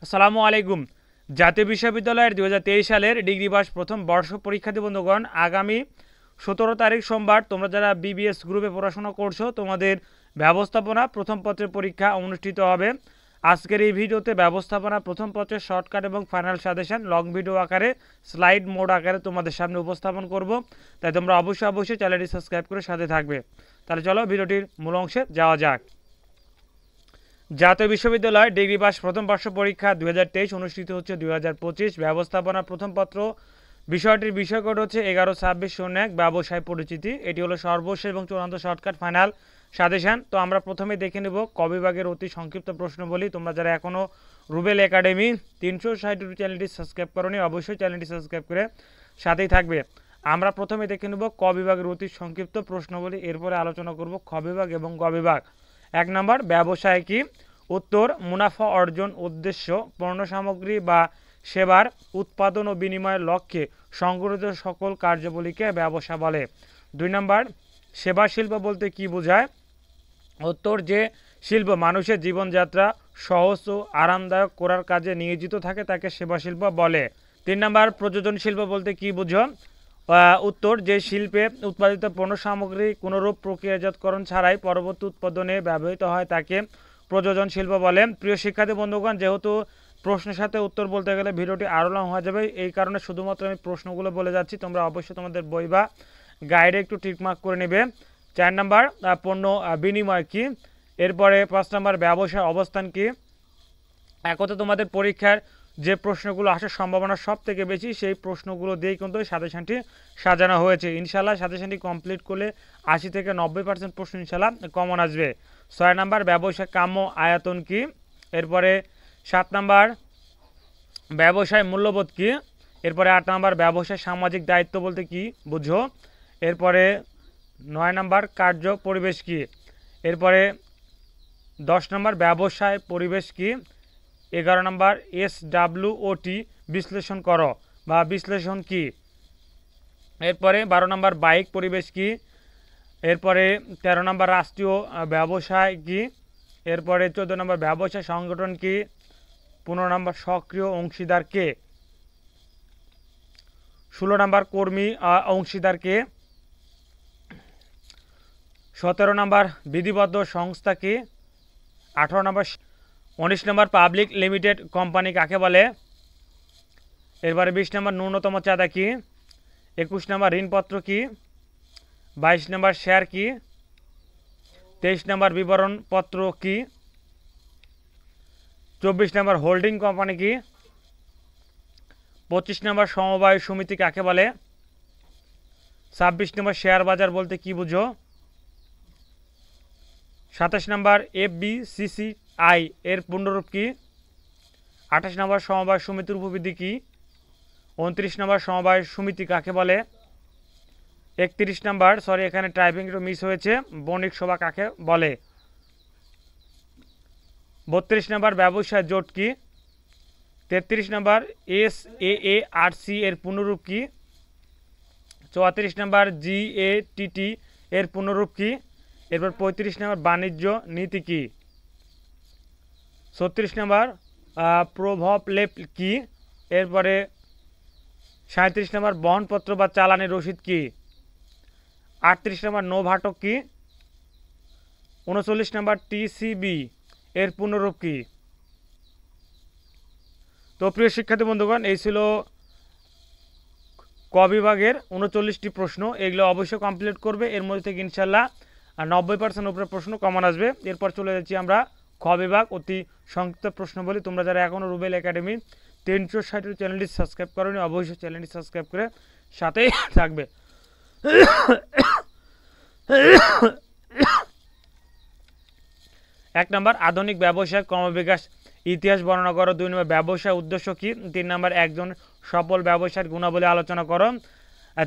আসসালামু আলাইকুম। জাতীয় বিশ্ববিদ্যালয়ের ২০২৩ সালের ডিগ্রি পাস প্রথম বর্ষ পরীক্ষার্থী বন্ধুগণ, আগামী ১৭ তারিখ সোমবার তোমরা যারা বিবিএস গ্রুপে পড়াশোনা করছো তোমাদের ব্যবস্থাপনা প্রথম পত্রের পরীক্ষা অনুষ্ঠিত হবে। আজকের এই ভিডিওতে ব্যবস্থাপনা প্রথম পত্রের শর্টকাট এবং ফাইনাল সাজেশন লং ভিডিও আকারে স্লাইড মোড আকারে তোমাদের সামনে উপস্থাপন করব। তাই তোমরা অবশ্যই চ্যানেলটি সাবস্ক্রাইব করে সাথে থাকবে। তাহলে চলো ভিডিওটির মূল অংশে যাওয়া যাক। জাতীয় বিশ্ববিদ্যালয় ডিগ্রি পাস প্রথম বর্ষ পরীক্ষা ২০২৩ অনুষ্ঠিত হচ্ছে ২০২৫। ব্যবস্থাপনা প্রথম পত্র বিষয়টির বিষয়কোড হচ্ছে 11-26-01 ব্যবসায় পরিচিতি। এটি হলো সর্বশেষ এবং চূড়ান্ত শর্টকাট ফাইনাল সাজেশন। তো আমরা প্রথমে দেখে নেব ক বিভাগের অতি সংক্ষিপ্ত প্রশ্ন বলি। তোমরা যারা এখনও রুবেল একাডেমি ৩৬০ চ্যানেলটি সাবস্ক্রাইব করোনি অবশ্যই চ্যানেলটি সাবস্ক্রাইব করে সাথেই থাকবে। আমরা প্রথমে দেখে নেব ক বিভাগের অতি সংক্ষিপ্ত প্রশ্ন বলি, এরপরে আলোচনা করব খ বিভাগ এবং গ বিভাগ। ১ নম্বর, ব্যবসায় কি? উত্তর, মুনাফা অর্জন উদ্দেশ্য পণ্য সামগ্রী বা সেবার উৎপাদন ও বিনিময়ের লক্ষ্যে সংগঠিত সকল কার্যাবলীকে ব্যবসা বলে। ২ নম্বর, সেবা শিল্প বলতে কি বোঝায়? উত্তর, যে শিল্প মানুষের জীবনযাত্রা সহজ ও আরামদায়ক করার কাজে নিয়োজিত থাকে তাকে সেবা শিল্প বলে। ৩ নম্বর, প্রযোজন শিল্প বলতে কি বুঝো? উত্তর, যে শিল্পে উৎপাদিত পণ্য সামগ্রী কোনোরূপ প্রক্রিয়াজাতকরণ ছাড়াই পরবর্তী উৎপাদনে ব্যবহৃত হয় তাকে প্রযোজন শিল্প বলে। প্রিয় শিক্ষার্থী বন্ধুগণ, যেহেতু প্রশ্নের সাথে উত্তর বলতে গেলে ভিডিওটি আরও লং হয়ে যাবে, এই কারণে শুধুমাত্র আমি প্রশ্নগুলো বলে যাচ্ছি। তোমরা অবশ্যই তোমাদের বই বা গাইডে একটু টিকমার্ক করে নেবে। ৪ নম্বর, পণ্য বিনিময় কি? এরপরে ৫ নম্বর, ব্যবসার অবস্থান কি? একতে তোমাদের পরীক্ষার যে প্রশ্নগুলো আসার সম্ভাবনা সব থেকে বেশি সেই প্রশ্নগুলো দিয়েই কিন্তু সাজেশনটি সাজানো হয়েছে। ইনশাল্লাহ সাজেশনটি কমপ্লিট করলে ৮০ থেকে ৯০% প্রশ্ন ইনশাল্লাহ কমন আসবে। ৬ নম্বর, ব্যবসায় কাম্য আয়তন কি? এরপরে ৭ নম্বর, ব্যবসায় মূল্যবোধ কি? এরপরে ৮ নম্বর, ব্যবসায় সামাজিক দায়িত্ব বলতে কি বুঝো? এরপরে ৯ নম্বর, কার্য পরিবেশ কি? এরপরে ১০ নম্বর, ব্যবসায় পরিবেশ কি? ১১ নম্বর, SWOT বিশ্লেষণ করো বা বিশ্লেষণ কি? এরপরে ১২ নম্বর, বাইক পরিবেশ কি? এরপরে ১৩ নম্বর, রাষ্ট্রীয় ব্যবসায় কি? এরপরে ১৪ নম্বর, ব্যবসায় সংগঠন কি? ১৫ নম্বর, সক্রিয় অংশীদার কে? ১৬ নম্বর, কর্মী অংশীদার কে? ১৭ নম্বর, বিধিবদ্ধ সংস্থা কি? ১৮ নম্বর, ১৯ নম্বর, পাবলিক লিমিটেড কোম্পানি কাকে বলে? এরপরে ২০ নম্বর, ন্যূনতম চাঁদা কি? ২১ নম্বর, ঋণপত্র কি? ২২ নম্বর, শেয়ার কি? ২৩ নম্বর, বিবরণপত্র কি? ২৪ নম্বর, হোল্ডিং কোম্পানি কি? ২৫ নম্বর, সমবায় সমিতি কাকে বলে? ২৬ নম্বর, শেয়ার বাজার বলতে কি বুঝো? ২৭ নম্বর, FBCCI এর পূর্ণরূপ কি? ২৮ নম্বর, সমবায় সমিতির উপবিধি কি? ২৯ নম্বর, সমবায় সমিতি কাকে বলে? ৩১ নম্বর, এখানে টাইপিং একটু মিস হয়েছে, বণিক সভা কাকে বলে? ৩২ নম্বর, ব্যবসায় জোট কি? ৩৩ নম্বর, SAARC এর পূর্ণরূপ কি? ৩৪ নম্বর, GATT এর পূর্ণরূপ কি? এরপর ৩৫ নম্বর, বাণিজ্য নীতি কি? ৩৬ নম্বর, প্রভাবলেপ কি? এরপরে ৩৭ নম্বর, বহনপত্র বা চালানের রসিদ কি? ৩৮ নম্বর, নোভাটক কি? ৩৯ নম্বর, TCB এর পূর্ণরূপ কি? তো প্রিয় শিক্ষার্থী বন্ধুগণ, এই ছিল ক বিভাগের ৩৯টি প্রশ্ন। এগুলো অবশ্যই কমপ্লিট করবে, এর মধ্যে থেকে ইনশাল্লাহ ৯০% উপরে প্রশ্ন কমন আসবে। এরপর চলে যাচ্ছি আমরা খ বিভাগ অতি সংক্ষিপ্ত প্রশ্ন বলি। তোমরা যারা এখনও রুবেল একাডেমি ৩৬০ চ্যানেলটি সাবস্ক্রাইব করোনি অবশ্যই চ্যানেলটি সাবস্ক্রাইব করে সাথেই থাকবে। ১ নম্বর, আধুনিক ব্যবসায় ক্রমবিকাশ ইতিহাস বর্ণনা করো। ২ নম্বর, ব্যবসায় উদ্দেশ্য কি? ৩ নম্বর, একজন সফল ব্যবসায়ীর গুণাবলী আলোচনা করো।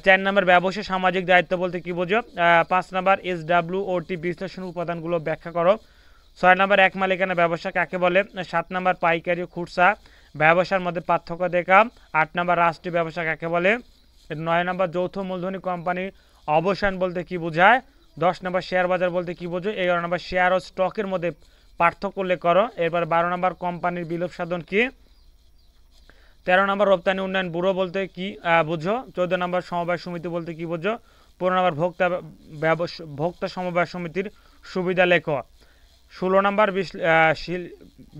৪ নম্বর, ব্যবসায় সামাজিক দায়িত্ব বলতে কি বোঝো? ৫ নম্বর, SWOT বিশ্লেষণ উপাদানগুলো ব্যাখ্যা করো। ৬ নম্বর, এক মালিকানা ব্যবসা কাকে বলে? ৭ নম্বর, পাইকারি ও খুচরা ব্যবসার মধ্যে পার্থক্য দেখা। ৮ নম্বর, রাষ্ট্রীয় ব্যবসা কাকে বলে? ৯ নম্বর, যৌথ মূলধনী কোম্পানি অবসান বলতে কি বোঝায়? ১০ নম্বর, শেয়ার বাজার বলতে কি বোঝো? ১১ নম্বর, শেয়ার ও স্টকের মধ্যে পার্থক্য উল্লেখ করো। এরপর ১২ নম্বর, কোম্পানির বিলোপ সাধন কি? 13 নম্বর রপ্তানি উন্নয়ন ব্যুরো বলতে কি বুঝো। 14 নম্বর সমবায় সমিতি বলতে কি বুঝো। 15 নম্বর ভোক্তা সমবায় সমিতির সুবিধা লেখো। 16 নম্বর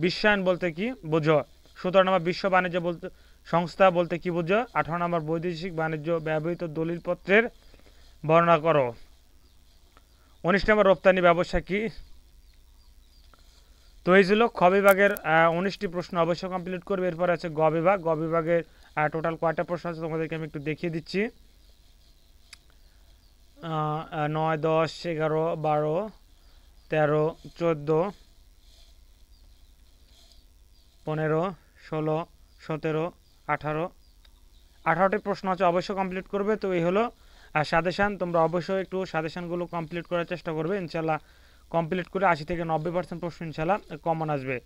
বিশ্বায়ন বলতে কি বুঝো। 17 নম্বর বিশ্ব বাণিজ্য বলতে সংস্থা বলতে কি বুঝো। 18 নম্বর বৈদেশিক বাণিজ্য ব্যবহৃত দলিলপত্রের বর্ণনা করো। 19 নম্বর রপ্তানি ব্যবসা কি। তো এই ছিল খ বিভাগের 19টি প্রশ্ন অবশ্যই কমপ্লিট করবে। এরপর আছে গ বিভাগ। গ বিভাগের টোটাল কয়টা প্রশ্ন আছে তোমাদেরকে আমি একটু দেখিয়ে দিচ্ছি। 9, 10, 11, 12, 13, 14, 15, 16, 17, 18, 18টি প্রশ্ন আছে অবশ্যই কমপ্লিট করবে। তো এই হলো সাজেশান। তোমরা অবশ্যই একটু সাজেশানগুলো কমপ্লিট করার চেষ্টা করবে। ইনশাল্লাহ কমপ্লিট করে 80 থেকে 90% প্রশ্ন ইনশাল্লাহ কমন আসবে।